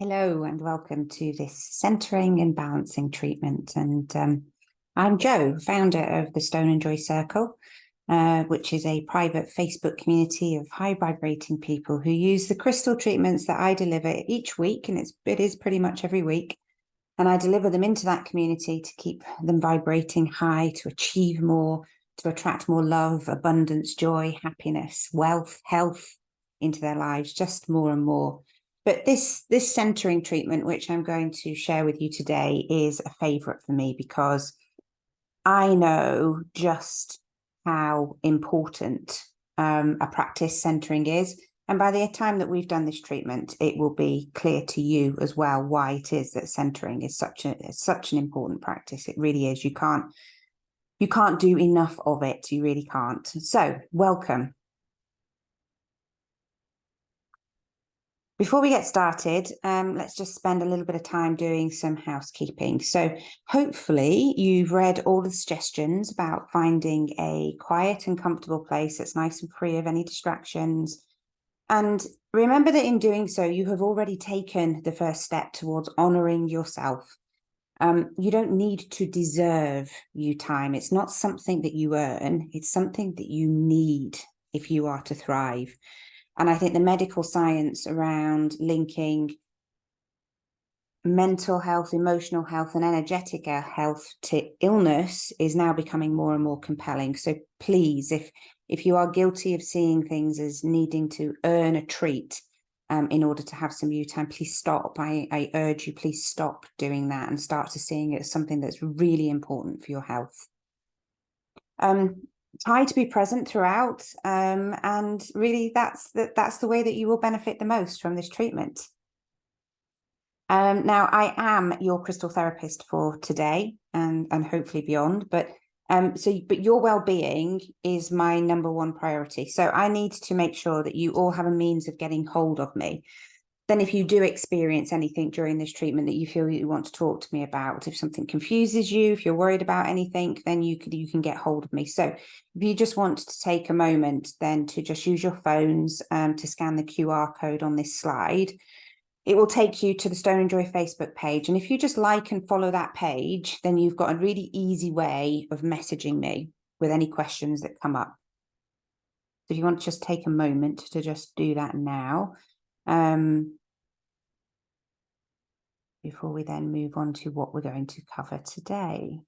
Hello and welcome to this centering and balancing treatment. And I'm Jo, founder of the Stone and Joy Circle, which is a private Facebook community of high vibrating people who use the crystal treatments that I deliver each week. And it is pretty much every week. And I deliver them into that community to keep them vibrating high, to achieve more, to attract more love, abundance, joy, happiness, wealth, health into their lives, just more and more. But this centering treatment, which I'm going to share with you today, is a favorite for me because I know just how important a practice centering is. And by the time that we've done this treatment, it will be clear to you as well why it is that centering is such an important practice. It really is. You can't do enough of it. You really can't. So welcome. Before we get started, let's just spend a little bit of time doing some housekeeping. So hopefully you've read all the suggestions about finding a quiet and comfortable place that's nice and free of any distractions. And remember that in doing so, you have already taken the first step towards honoring yourself. You don't need to deserve you time. It's not something that you earn. It's something that you need if you are to thrive. And I think the medical science around linking mental health, emotional health, and energetic health to illness is now becoming more and more compelling. So please, if you are guilty of seeing things as needing to earn a treat in order to have some you time, please stop. I urge you, please stop doing that and start to seeing it as something that's really important for your health. Try to be present throughout, and really that's the way that you will benefit the most from this treatment. Now, I am your crystal therapist for today and hopefully beyond, but your well-being is my number one priority. So I need to make sure that you all have a means of getting hold of me. Then if you do experience anything during this treatment that you feel you want to talk to me about, if something confuses you, if you're worried about anything, then you can get hold of me. So if you just want to take a moment then to just use your phones to scan the QR code on this slide, it will take you to the Stone and Joy Facebook page. And if you just like and follow that page, then you've got a really easy way of messaging me with any questions that come up. So if you want to just take a moment to just do that now. Before we then move on to what we're going to cover today.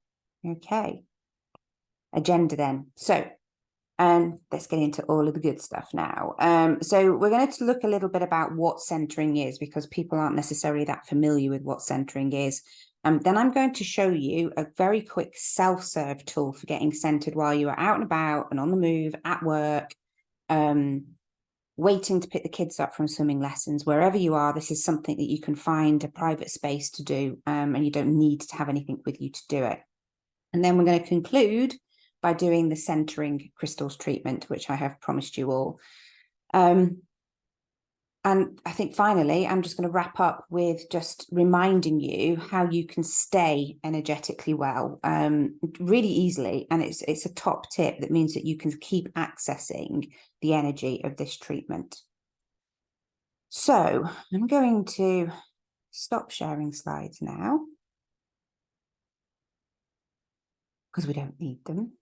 Okay. Agenda then. So let's get into all of the good stuff now. So we're going to look a little bit about what centering is, because people aren't necessarily that familiar with what centering is. Then I'm going to show you a very quick self-serve tool for getting centered while you are out and about and on the move, at work, waiting to pick the kids up from swimming lessons. Wherever you are, this is something that you can find a private space to do, and you don't need to have anything with you to do it. And then we're going to conclude by doing the centering crystals treatment, which I have promised you all. And I think finally, I'm just going to wrap up with just reminding you how you can stay energetically well really easily. And it's a top tip that means that you can keep accessing the energy of this treatment. So I'm going to stop sharing slides now because we don't need them.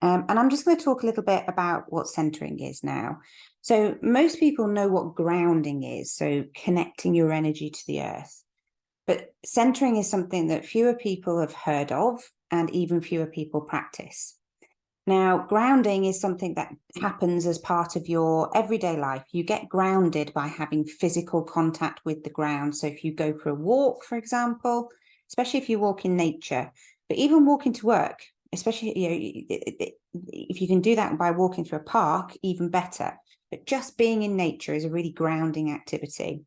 And I'm just going to talk a little bit about what centering is now. So most people know what grounding is, so connecting your energy to the earth. But centering is something that fewer people have heard of and even fewer people practice. Now, grounding is something that happens as part of your everyday life. You get grounded by having physical contact with the ground. So if you go for a walk, for example, especially if you walk in nature, but even walking to work, especially if you can do that by walking through a park, even better. But just being in nature is a really grounding activity.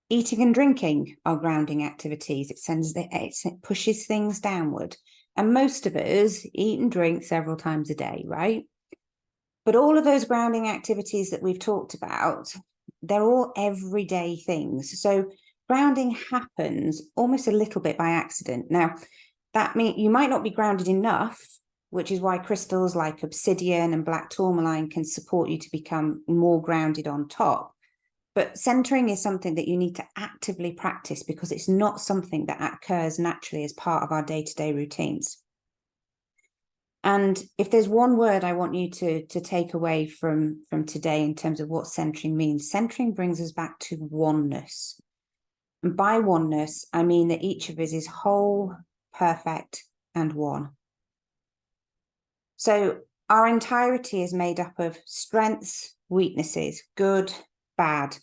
Eating and drinking are grounding activities. It pushes things downward. And most of us eat and drink several times a day, right? But all of those grounding activities that we've talked about, they're all everyday things. So grounding happens almost a little bit by accident. Now, that means you might not be grounded enough, which is why crystals like obsidian and black tourmaline can support you to become more grounded on top. But centering is something that you need to actively practice because it's not something that occurs naturally as part of our day-to-day routines. And if there's one word I want you to take away from today in terms of what centering means, centering brings us back to oneness. And by oneness, I mean that each of us is whole, perfect, and one. So our entirety is made up of strengths, weaknesses, good, bad.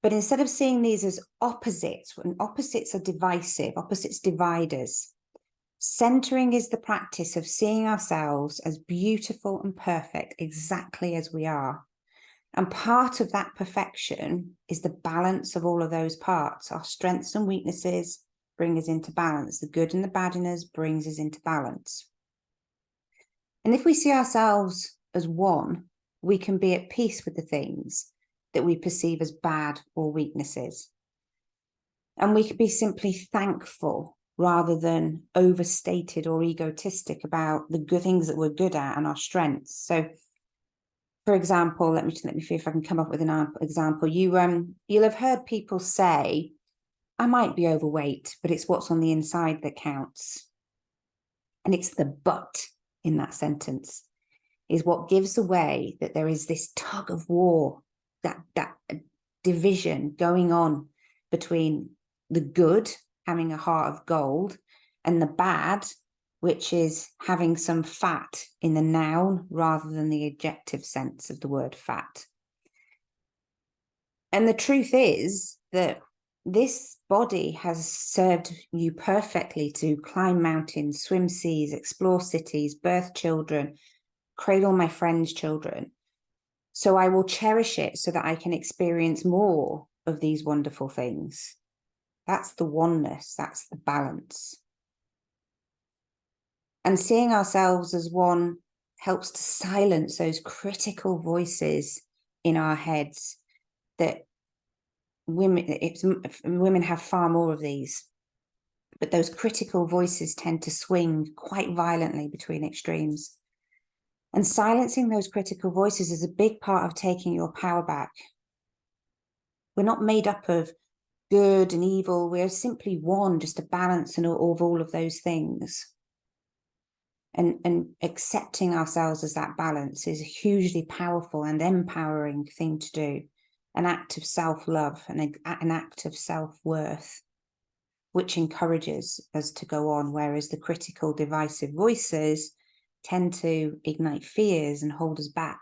But instead of seeing these as opposites, when opposites are divisive, opposites divide us, centering is the practice of seeing ourselves as beautiful and perfect exactly as we are. And part of that perfection is the balance of all of those parts. Our strengths and weaknesses bring us into balance. The good and the bad in us brings us into balance. And if we see ourselves as one, we can be at peace with the things that we perceive as bad or weaknesses. And we can be simply thankful rather than overstated or egotistic about the good things that we're good at and our strengths. So, for example, let me see if I can come up with an example. You'll have heard people say, I might be overweight, but it's what's on the inside that counts. And it's the but in that sentence is what gives away that there is this tug of war, that division going on between the good, having a heart of gold, and the bad, which is having some fat in the noun rather than the adjective sense of the word fat. And the truth is that this body has served you perfectly to climb mountains, swim seas, explore cities, birth children, cradle my friends' children. So I will cherish it so that I can experience more of these wonderful things. That's the oneness, that's the balance. And seeing ourselves as one helps to silence those critical voices in our heads that women have far more of these, but those critical voices tend to swing quite violently between extremes. And silencing those critical voices is a big part of taking your power back. We're not made up of good and evil. We're simply one, just a balance of all of those things. And accepting ourselves as that balance is a hugely powerful and empowering thing to do. An act of self-love and an act of self-worth, which encourages us to go on, whereas the critical, divisive voices tend to ignite fears and hold us back.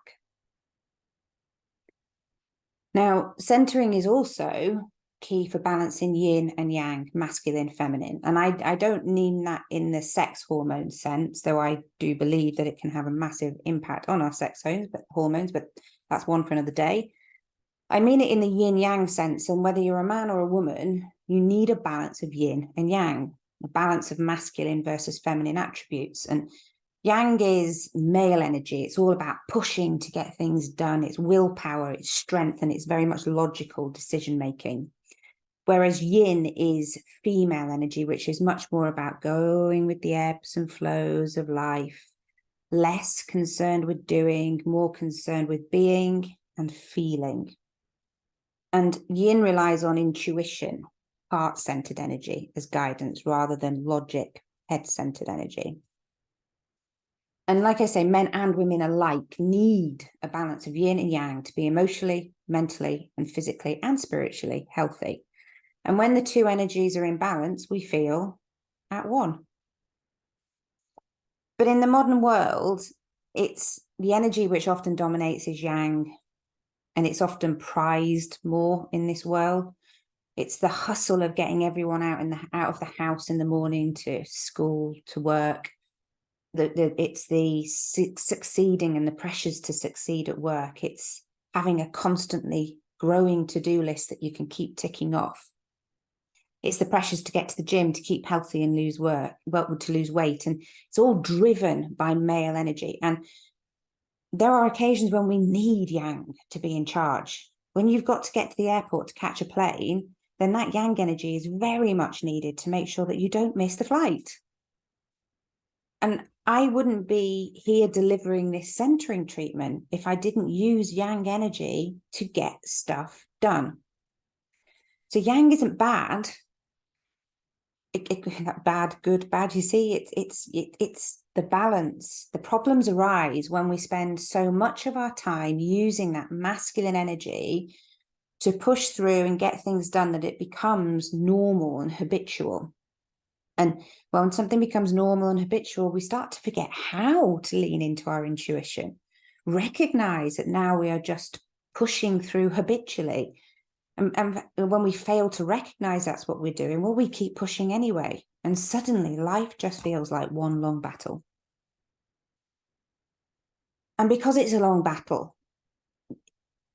Now, centering is also key for balancing yin and yang, masculine, feminine. And I don't mean that in the sex hormone sense, though I do believe that it can have a massive impact on our sex hormones, but that's one for another day. I mean it in the yin yang sense, and whether you're a man or a woman, you need a balance of yin and yang, a balance of masculine versus feminine attributes. And yang is male energy. It's all about pushing to get things done. It's willpower, it's strength, and it's very much logical decision making. Whereas yin is female energy, which is much more about going with the ebbs and flows of life, less concerned with doing, more concerned with being and feeling. And yin relies on intuition, heart-centered energy as guidance rather than logic, head-centered energy. And like I say, men and women alike need a balance of yin and yang to be emotionally, mentally, and physically and spiritually healthy. And when the two energies are in balance, we feel at one. But in the modern world, it's the energy which often dominates is yang, and it's often prized more in this world. It's the hustle of getting everyone out of the house in the morning to school, to work. It's the succeeding and the pressures to succeed at work. It's having a constantly growing to-do list that you can keep ticking off. It's the pressures to get to the gym, to keep healthy and to lose weight. And it's all driven by male energy. And there are occasions when we need yang to be in charge. When you've got to get to the airport to catch a plane, then that yang energy is very much needed to make sure that you don't miss the flight. And I wouldn't be here delivering this centering treatment if I didn't use yang energy to get stuff done. So yang isn't bad. That bad, good, bad. You see, it's the balance. The problems arise when we spend so much of our time using that masculine energy to push through and get things done that it becomes normal and habitual. And when something becomes normal and habitual, we start to forget how to lean into our intuition, recognize that now we are just pushing through habitually. And when we fail to recognize that's what we're doing, well, we keep pushing anyway. And suddenly life just feels like one long battle. And because it's a long battle,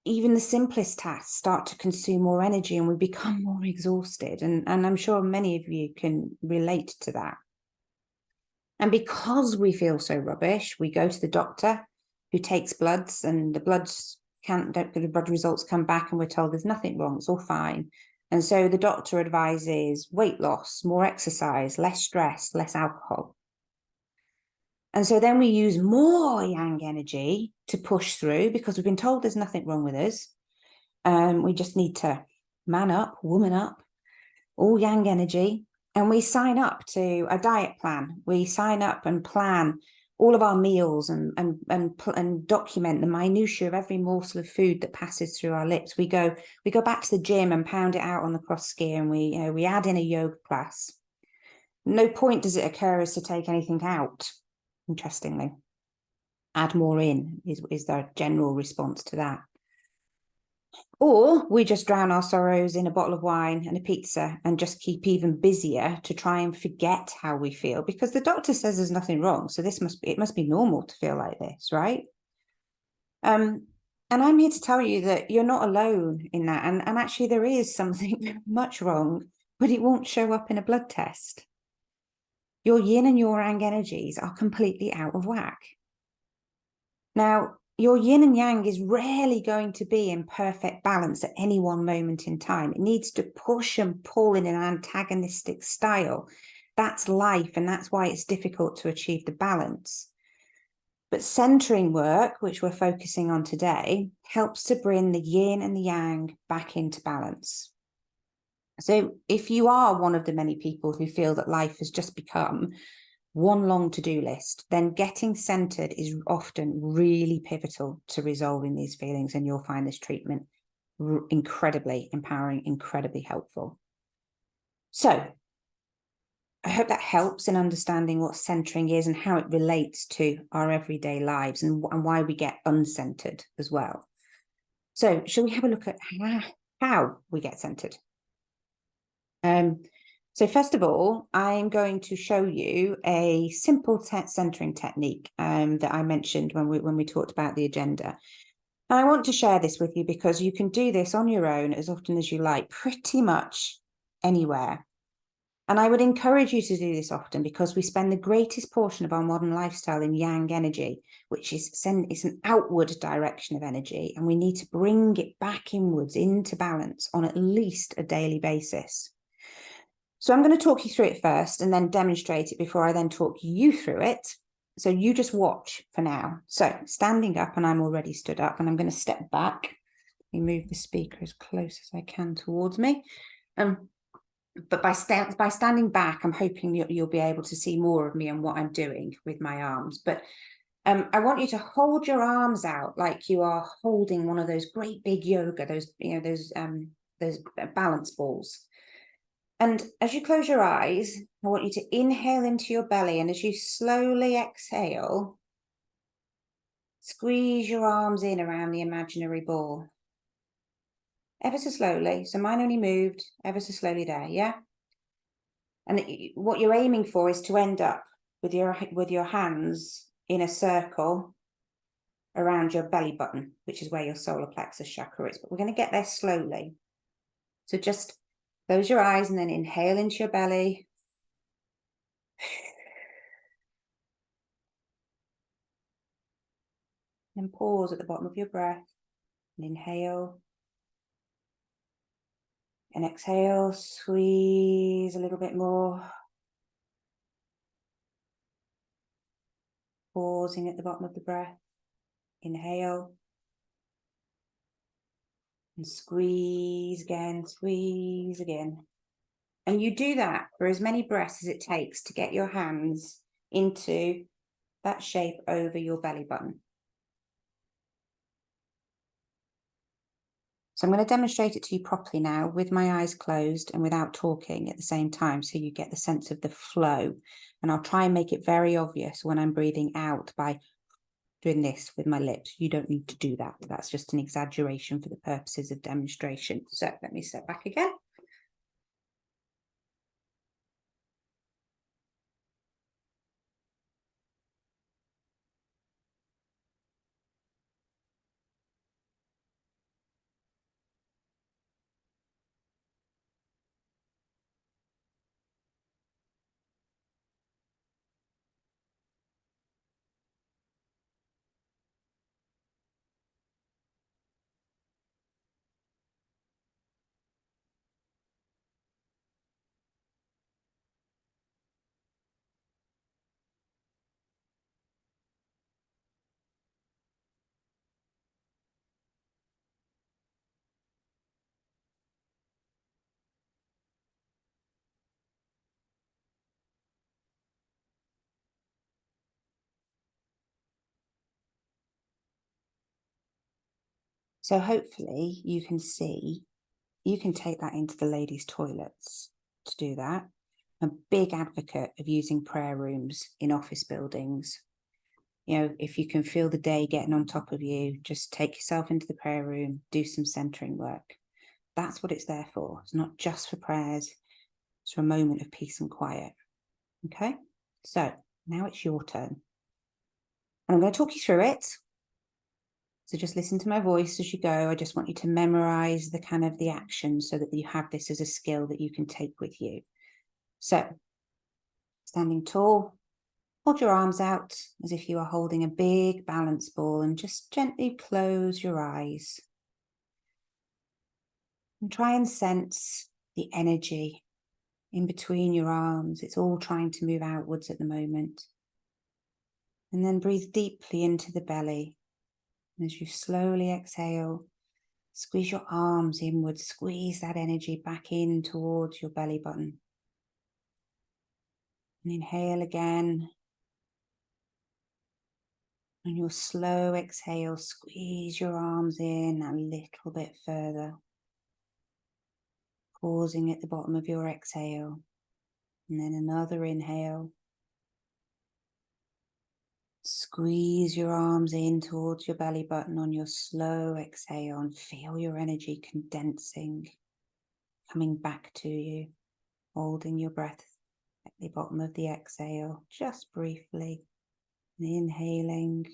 even the simplest tasks start to consume more energy and we become more exhausted. And I'm sure many of you can relate to that. And because we feel so rubbish, we go to the doctor who takes bloods, and the blood results come back and we're told there's nothing wrong, it's all fine. And so the doctor advises weight loss, more exercise, less stress, less alcohol. And so then we use more yang energy to push through because we've been told there's nothing wrong with us. We just need to man up, woman up, all yang energy. And we sign up to a diet plan. We sign up and plan all of our meals and document the minutiae of every morsel of food that passes through our lips. We go back to the gym and pound it out on the cross skier, and we add in a yoga class. No point does it occur as to take anything out. Interestingly, add more in is their general response to that. Or we just drown our sorrows in a bottle of wine and a pizza and just keep even busier to try and forget how we feel, because the doctor says there's nothing wrong. So it must be normal to feel like this, right? And I'm here to tell you that you're not alone in that. And actually there is something much wrong, but it won't show up in a blood test. Your yin and your yang energies are completely out of whack. Now, your yin and yang is rarely going to be in perfect balance at any one moment in time. It needs to push and pull in an antagonistic style. That's life, and that's why it's difficult to achieve the balance. But centering work, which we're focusing on today, helps to bring the yin and the yang back into balance. So if you are one of the many people who feel that life has just become one long to-do list, then getting centered is often really pivotal to resolving these feelings, and you'll find this treatment incredibly empowering, incredibly helpful. So I hope that helps in understanding what centering is and how it relates to our everyday lives and why we get uncentered as well. So shall we have a look at how we get centered? So first of all, I'm going to show you a simple centering technique that I mentioned when we talked about the agenda. And I want to share this with you because you can do this on your own as often as you like, pretty much anywhere. And I would encourage you to do this often because we spend the greatest portion of our modern lifestyle in yang energy, which is it's an outward direction of energy, and we need to bring it back inwards into balance on at least a daily basis. So I'm going to talk you through it first and then demonstrate it before I then talk you through it. So you just watch for now. So standing up, and I'm already stood up, and I'm going to step back. Let me move the speaker as close as I can towards me. But by standing back, I'm hoping you'll be able to see more of me and what I'm doing with my arms. But I want you to hold your arms out like you are holding one of those great big yoga, those balance balls. And as you close your eyes, I want you to inhale into your belly, and as you slowly exhale, squeeze your arms in around the imaginary ball. Ever so slowly, so mine only moved ever so slowly there, yeah? And what you're aiming for is to end up with your hands in a circle around your belly button, which is where your solar plexus chakra is. But we're going to get there slowly. So just close your eyes and then inhale into your belly. And pause at the bottom of your breath. And inhale. And exhale, squeeze a little bit more. Pausing at the bottom of the breath. Inhale. And squeeze again, squeeze again. And you do that for as many breaths as it takes to get your hands into that shape over your belly button. So I'm going to demonstrate it to you properly now with my eyes closed and without talking at the same time, so you get the sense of the flow. And I'll try and make it very obvious when I'm breathing out by doing this with my lips. You don't need to do that. That's just an exaggeration for the purposes of demonstration. So let me step back again. So hopefully you can see, you can take that into the ladies' toilets to do that. I'm a big advocate of using prayer rooms in office buildings. You know, if you can feel the day getting on top of you, just take yourself into the prayer room, do some centering work. That's what it's there for. It's not just for prayers. It's for a moment of peace and quiet. Okay, so now it's your turn. And I'm going to talk you through it. So just listen to my voice as you go. I just want you to memorize the kind of the action so that you have this as a skill that you can take with you. So standing tall, hold your arms out as if you are holding a big balance ball and just gently close your eyes. And try and sense the energy in between your arms. It's all trying to move outwards at the moment. And then breathe deeply into the belly. And as you slowly exhale, squeeze your arms inwards, squeeze that energy back in towards your belly button. And inhale again. On your slow exhale, squeeze your arms in a little bit further. Pausing at the bottom of your exhale. And then another inhale. Squeeze your arms in towards your belly button on your slow exhale and feel your energy condensing, coming back to you, holding your breath at the bottom of the exhale, just briefly, inhaling.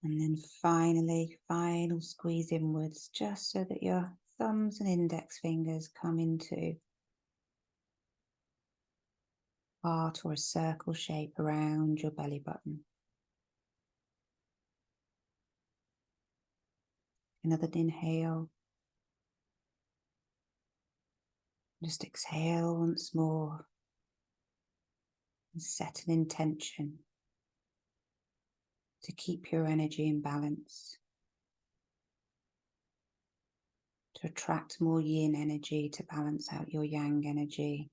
And then finally, final squeeze inwards, just so that your thumbs and index fingers come into heart or a circle shape around your belly button. Another inhale. Just exhale once more and set an intention to keep your energy in balance, to attract more yin energy to balance out your yang energy.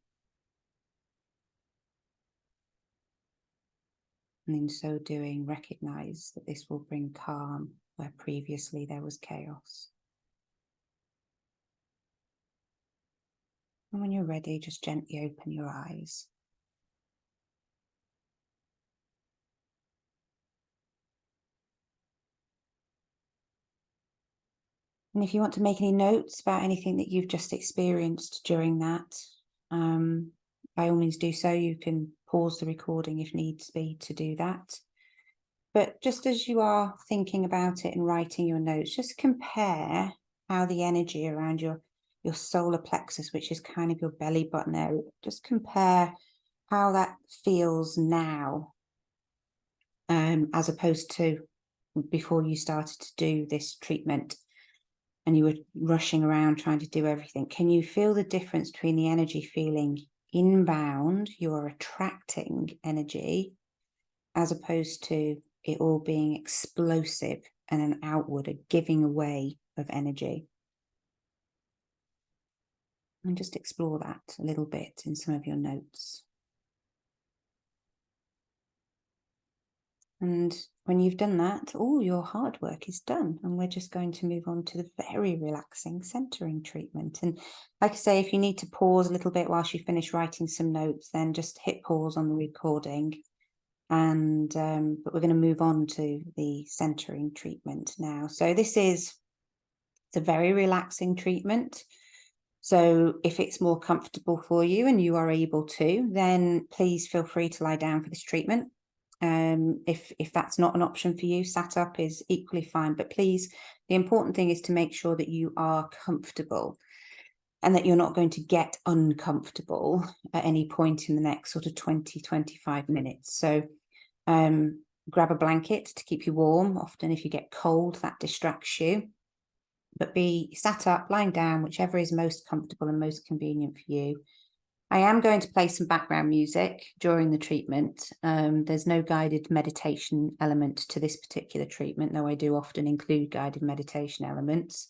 And in so doing, recognize that this will bring calm where previously there was chaos. And when you're ready, just gently open your eyes. And if you want to make any notes about anything that you've just experienced during that, by all means do so. You can pause the recording if needs be to do that. But just as you are thinking about it and writing your notes, just compare how the energy around your solar plexus, which is kind of your belly button area, just compare how that feels now, as opposed to before you started to do this treatment and you were rushing around trying to do everything. Can you feel the difference between the energy feeling inbound, you are attracting energy, as opposed to it all being explosive and an outward, a giving away of energy. And just explore that a little bit in some of your notes. And when you've done that, all your hard work is done. And we're just going to move on to the very relaxing centering treatment. And like I say, if you need to pause a little bit whilst you finish writing some notes, then just hit pause on the recording. And but we're going to move on to the centering treatment now. So it's a very relaxing treatment. So if it's more comfortable for you and you are able to, then please feel free to lie down for this treatment. If that's not an option for you, sat up is equally fine. But please, the important thing is to make sure that you are comfortable and that you're not going to get uncomfortable at any point in the next sort of 20-25 minutes. So grab a blanket to keep you warm. Often if you get cold, that distracts you. But be sat up, lying down, whichever is most comfortable and most convenient for you. I am going to play some background music during the treatment. There's no guided meditation element to this particular treatment, though I do often include guided meditation elements.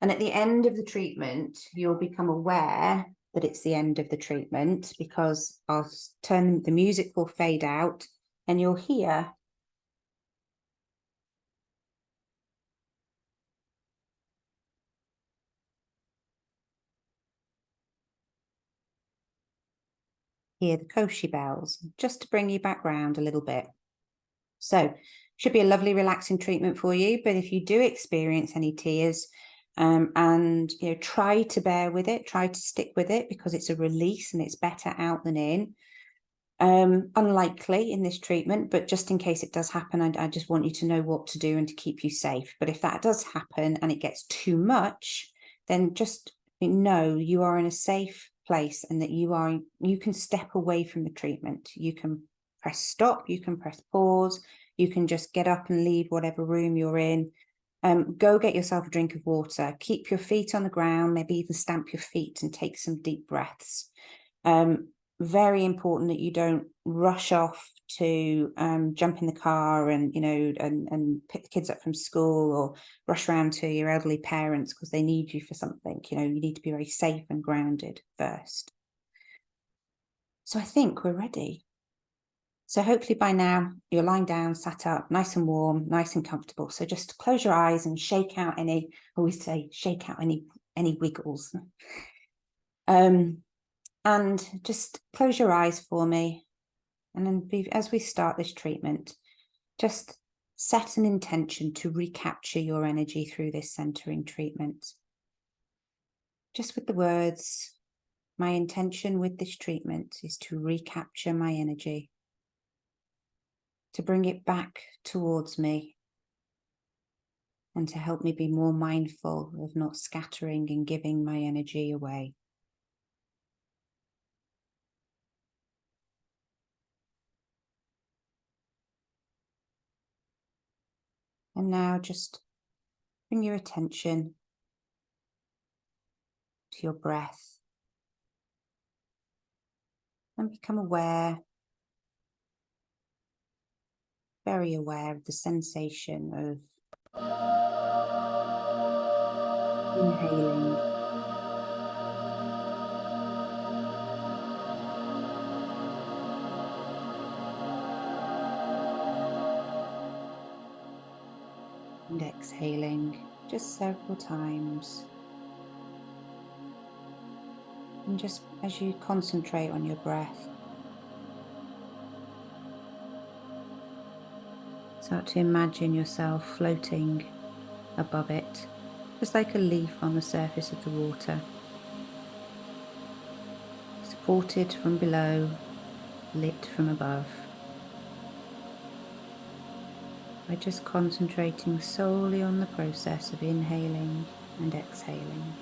And at the end of the treatment, you'll become aware that it's the end of the treatment, because the music will fade out and you'll hear the Koshi bells, just to bring you back round a little bit. So should be a lovely relaxing treatment for you. But if you do experience any tears, and try to bear with it, try to stick with it, because it's a release and it's better out than in. Unlikely in this treatment, but just in case it does happen, I just want you to know what to do and to keep you safe. But if that does happen and it gets too much, then just know you are in a safe place and that you can step away from the treatment. You can press stop, you can press pause, you can just get up and leave whatever room you're in. Go get yourself a drink of water, keep your feet on the ground, maybe even stamp your feet and take some deep breaths. Very important that you don't rush off to jump in the car and pick the kids up from school, or rush around to your elderly parents because they need you for something. You need to be very safe and grounded first. So I think we're ready. So hopefully by now you're lying down, sat up, nice and warm, nice and comfortable. So just close your eyes and shake out any wiggles. And just close your eyes for me. And then as we start this treatment, just set an intention to recapture your energy through this centering treatment. Just with the words, my intention with this treatment is to recapture my energy, to bring it back towards me, and to help me be more mindful of not scattering and giving my energy away. And now just bring your attention to your breath and become aware, very aware of the sensation of inhaling and exhaling just several times. And just as you concentrate on your breath, start to imagine yourself floating above it, just like a leaf on the surface of the water, supported from below, lit from above, by just concentrating solely on the process of inhaling and exhaling.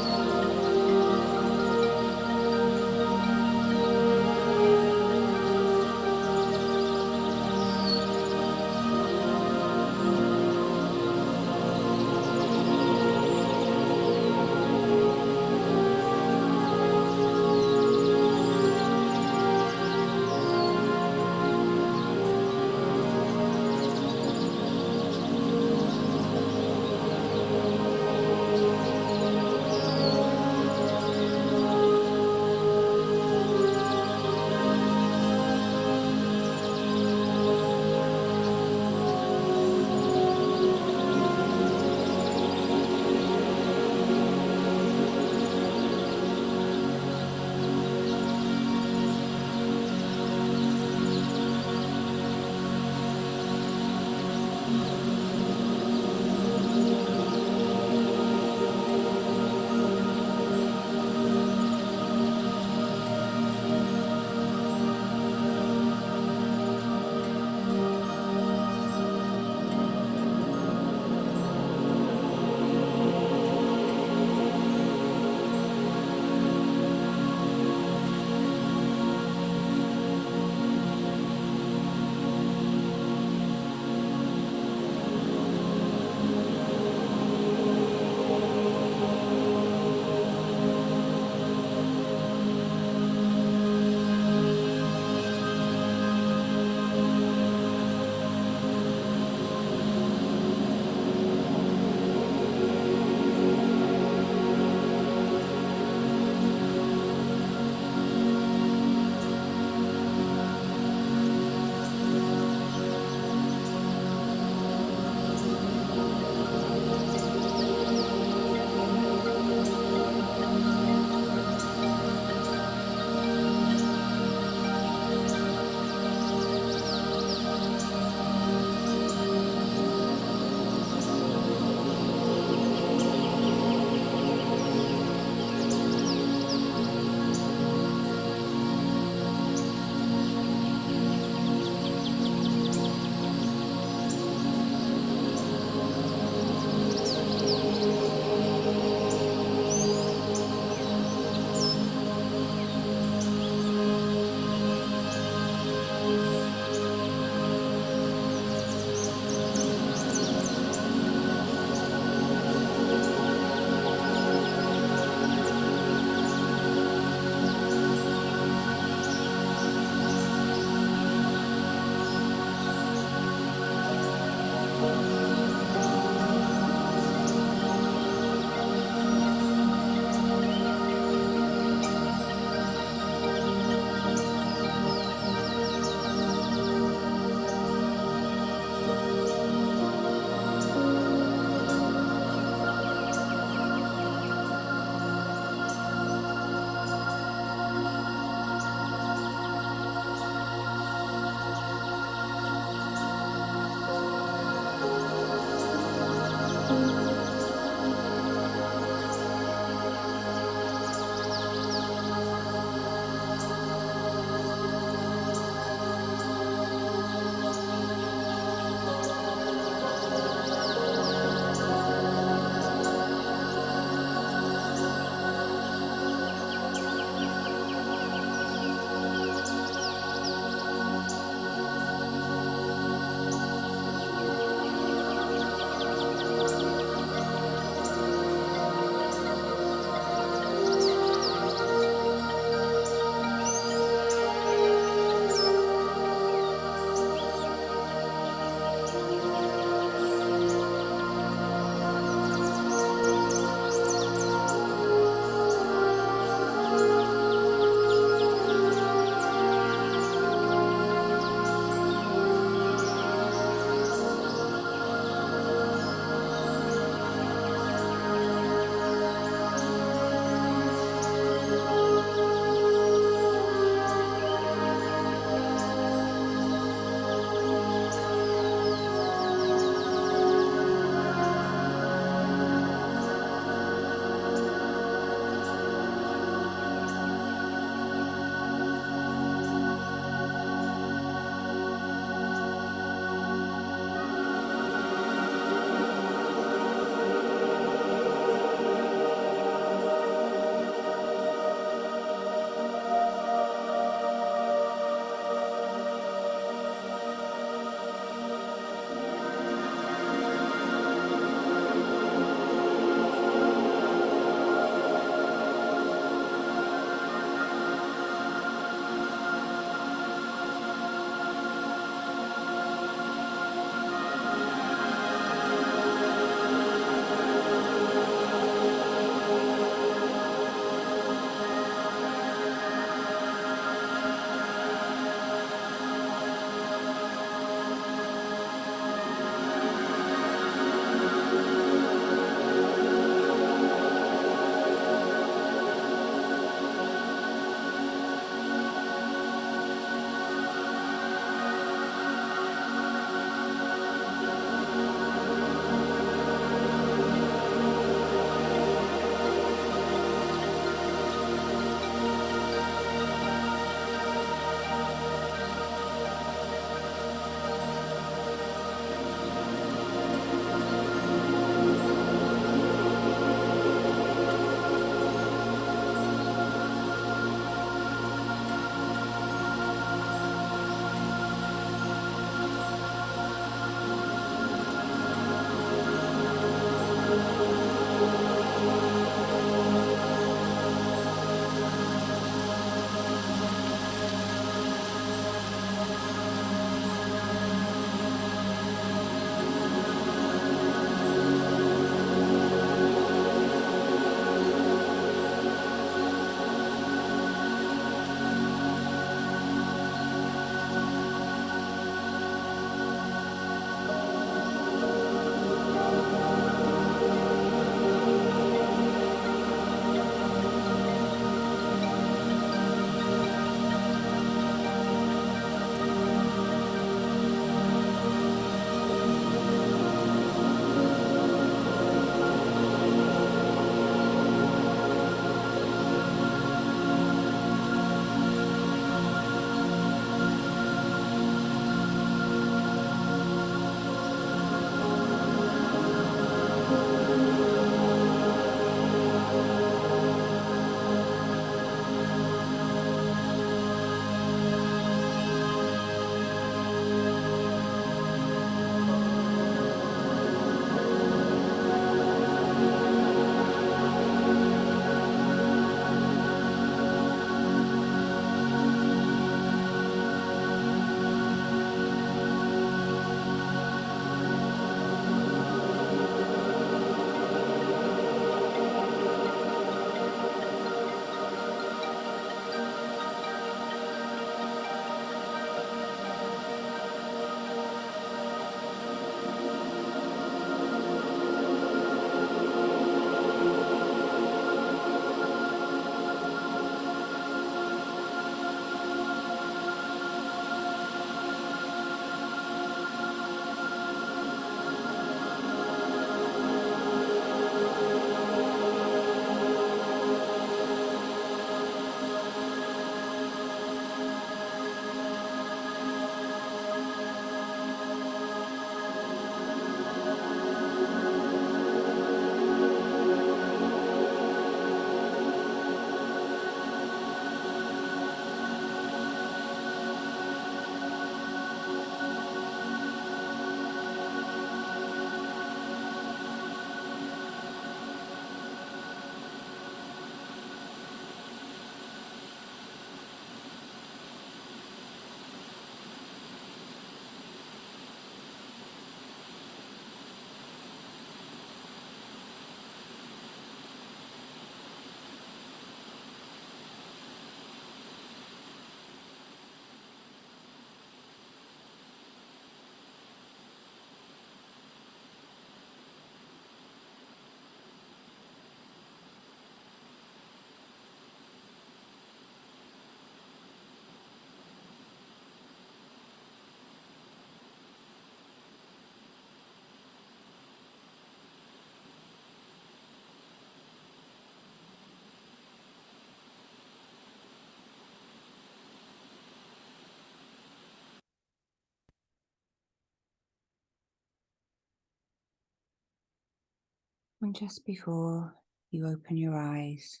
And just before you open your eyes,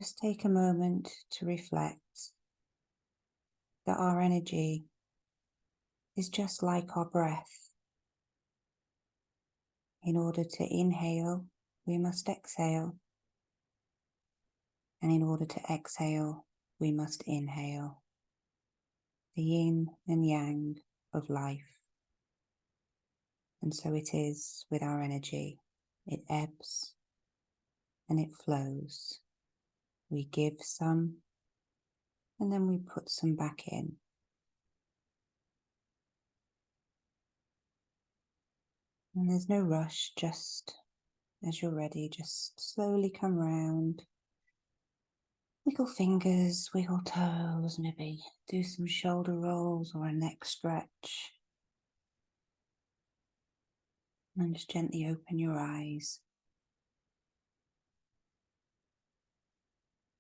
just take a moment to reflect that our energy is just like our breath. In order to inhale, we must exhale. And in order to exhale, we must inhale. The yin and yang of life. And so it is with our energy. It ebbs and it flows. We give some and then we put some back in. And there's no rush, just as you're ready, just slowly come round. Wiggle fingers, wiggle toes, maybe do some shoulder rolls or a neck stretch. And just gently open your eyes.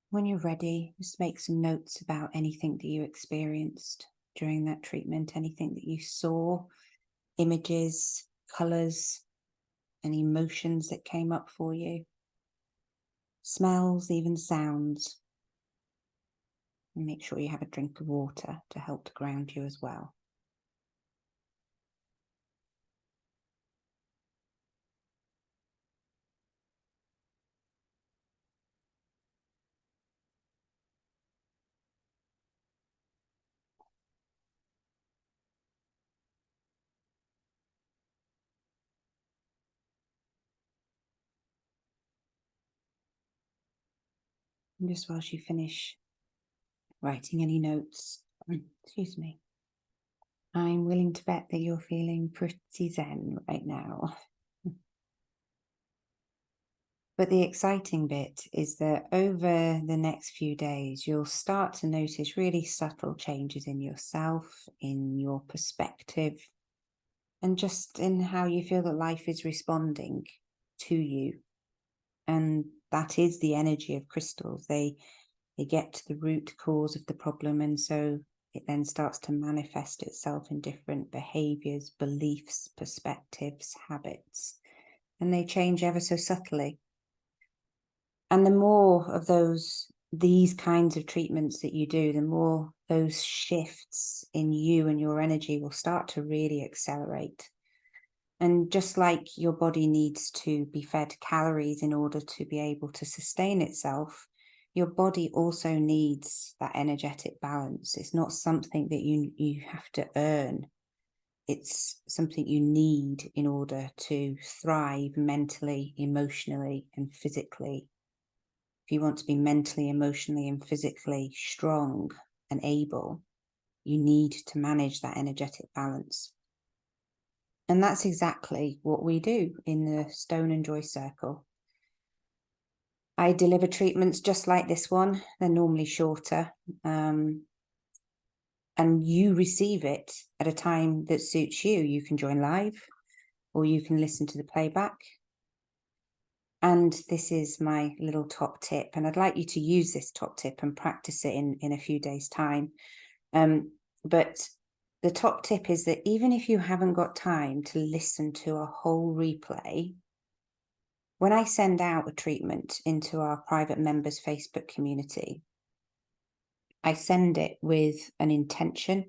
When you're ready, just make some notes about anything that you experienced during that treatment, anything that you saw, images, colours, and emotions that came up for you, smells, even sounds. And make sure you have a drink of water to help to ground you as well. And just whilst you finish writing any notes, excuse me, I'm willing to bet that you're feeling pretty zen right now. But the exciting bit is that over the next few days, you'll start to notice really subtle changes in yourself, in your perspective, and just in how you feel that life is responding to you. And that is the energy of crystals. They get to the root cause of the problem, and so it then starts to manifest itself in different behaviors, beliefs, perspectives, habits, and they change ever so subtly. And the more of these kinds of treatments that you do, the more those shifts in you and your energy will start to really accelerate. And just like your body needs to be fed calories in order to be able to sustain itself, your body also needs that energetic balance. It's not something that you have to earn. It's something you need in order to thrive mentally, emotionally, and physically. If you want to be mentally, emotionally, and physically strong and able, you need to manage that energetic balance. And that's exactly what we do in the Stone and Joy Circle. I deliver treatments just like this one. They're normally shorter. And you receive it at a time that suits you. You can join live or you can listen to the playback. And this is my little top tip. And I'd like you to use this top tip and practice it in a few days' time. But the top tip is that even if you haven't got time to listen to a whole replay, when I send out a treatment into our private members Facebook community, I send it with an intention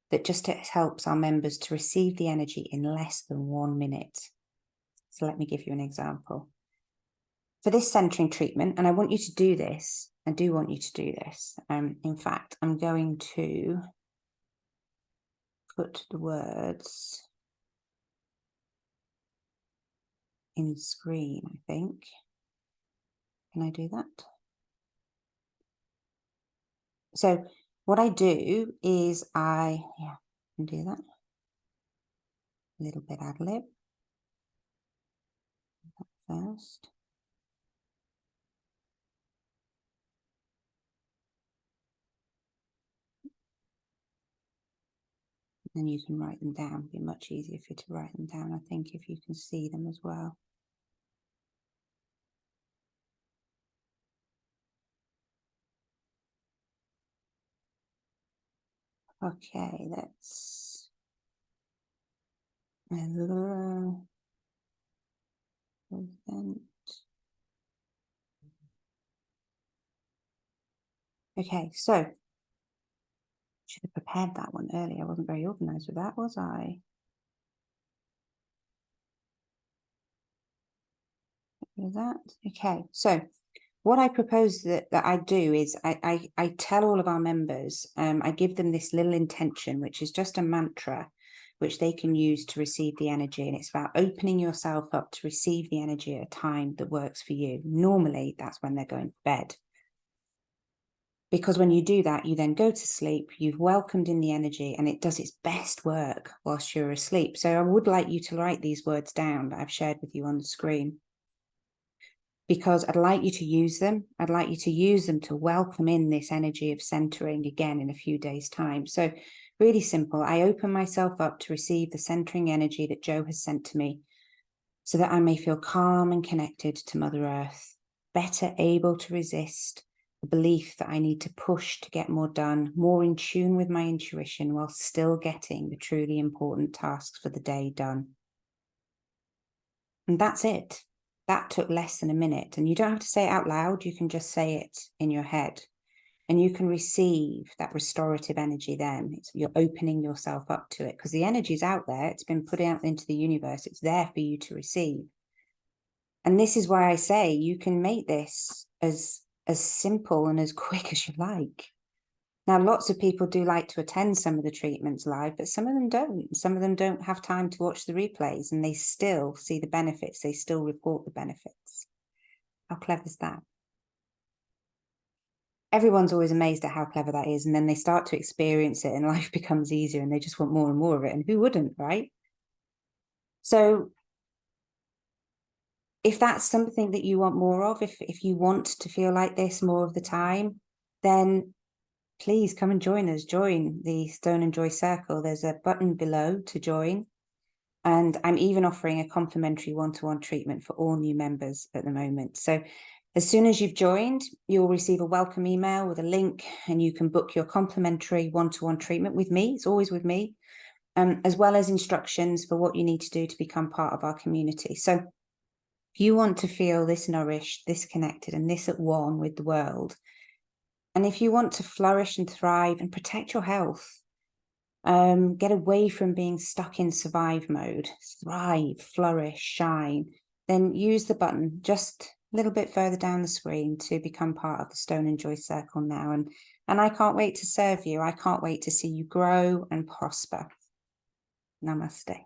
that just helps our members to receive the energy in less than 1 minute. So let me give you an example. For this centering treatment, and I want you to do this, I do want you to do this. In fact, I'm going to put the words in screen, I think. Can I do that? So what I do is I can do that. A little bit ad lib first. Then you can write them down. It'd be much easier for you to write them down, I think, if you can see them as well. Okay, let's Okay, so should have prepared that one earlier. I wasn't very organized with that, was I? That okay. So what I propose that I do is I tell all of our members, I give them this little intention, which is just a mantra, which they can use to receive the energy. And it's about opening yourself up to receive the energy at a time that works for you. Normally, that's when they're going to bed. Because when you do that, you then go to sleep, you've welcomed in the energy, and it does its best work whilst you're asleep. So I would like you to write these words down that I've shared with you on the screen, because I'd like you to use them. I'd like you to use them to welcome in this energy of centering again in a few days' time. So really simple. I open myself up to receive the centering energy that Joe has sent to me so that I may feel calm and connected to Mother Earth, better able to resist the belief that I need to push to get more done, more in tune with my intuition while still getting the truly important tasks for the day done. And that's it. That took less than a minute. And you don't have to say it out loud. You can just say it in your head. And you can receive that restorative energy then. You're opening yourself up to it because the energy is out there. It's been put out into the universe. It's there for you to receive. And this is why I say you can make this as simple and as quick as you like. Now, lots of people do like to attend some of the treatments live, but some of them don't. Some of them don't have time to watch the replays and they still see the benefits. They still report the benefits. How clever is that? Everyone's always amazed at how clever that is. And then they start to experience it and life becomes easier and they just want more and more of it. And who wouldn't, right? So if that's something that you want more of, if you want to feel like this more of the time, then please come and join us. Join the Stone and Joy Circle. There's a button below to join. And I'm even offering a complimentary one-to-one treatment for all new members at the moment. So as soon as you've joined, you'll receive a welcome email with a link and you can book your complimentary one-to-one treatment with me. It's always with me, as well as instructions for what you need to do to become part of our community. So if you want to feel this nourished, this connected, and this at one with the world, and if you want to flourish and thrive and protect your health, get away from being stuck in survive mode, thrive, flourish, shine, then use the button just a little bit further down the screen to become part of the Stone and Joy Circle now. And I can't wait to serve you. I can't wait to see you grow and prosper. Namaste.